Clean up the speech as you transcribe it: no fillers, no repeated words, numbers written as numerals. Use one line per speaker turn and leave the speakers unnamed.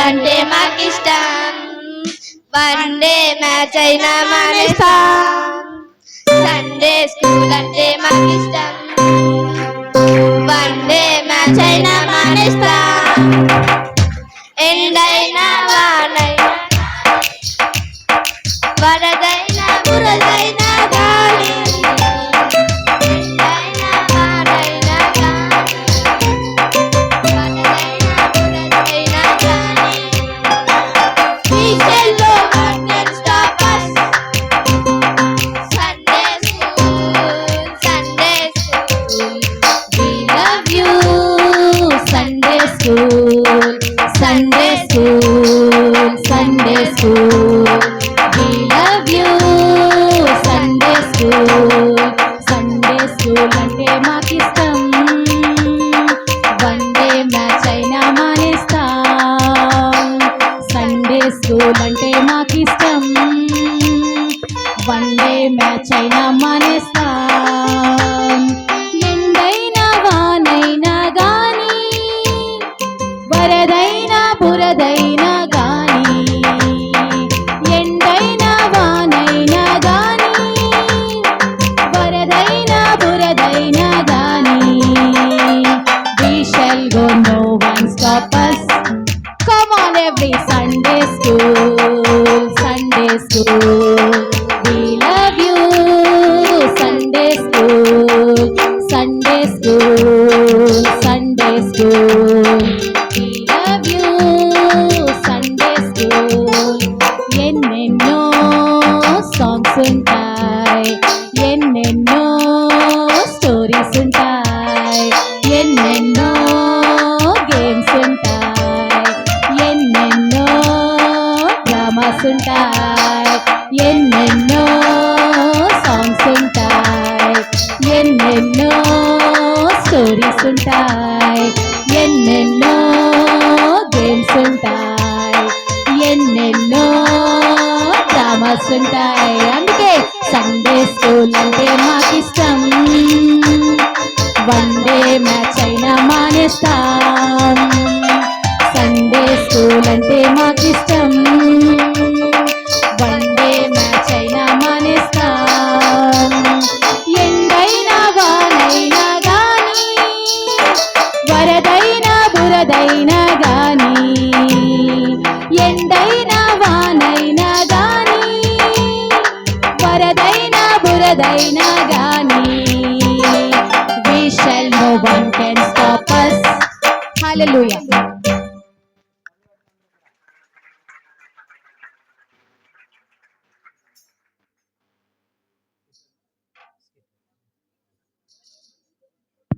School అంటే మాకిష్టం, one day match అయినా మానేస్తాం. Sunday school అంటే మాకిష్టం, వన్ డే మ్యాచ్ అయినా మానేస్తాం. ఎండైనా వానైనా వరదైనా బురదైనా గాలి, ఎండైనా వానైనా గాలి, వరదైనా బురదైనా గాలి. We shall go and can stop us. Sunday school, Sunday school, we love you. Sunday school, Sunday school, Sunday school, we love you. Sunday school, Sunday school అంటే మాకిష్టం, one day match అయినా మానేస్తాం. Sunday school అంటే మాకిష్టం, one day match అయినా మానేస్తాం. ఎండైనా వానైనా గాని, వరదైనా బురదైనా గాని, ఎండైనా వానైనా గాని, వరదైనా బురదైనా గాని. We shall go, no one stop us. Come on every Sunday school, Sunday school, we love you. Sunday school, Sunday school, Sunday school, we love you. Sunday school, ఎన్నెన్నో songs ఉంటాయి, ఎన్నెన్నో stories ఉంటాయి, ఎన్నెన్నో గేమ్స్ ఉంటాయి, ఎన్నెన్నో dramas ఉంటాయి, ఎన్నెన్నో songs ఉంటాయి, ఎన్నెన్నో స్టోరీస్ ఉంటాయి, ఎన్నెన్నో గేమ్స్ ఉంటాయి, ఎన్నెన్నో డ్రామాస్ ఉంటాయి. అందుకే సండే స్కూల్ అంటే మాకిష్టం, వన్ డే మ్యాచ్ అయినా మానేస్తాం. సండే స్కూల్ అంటే మాకిష్టం,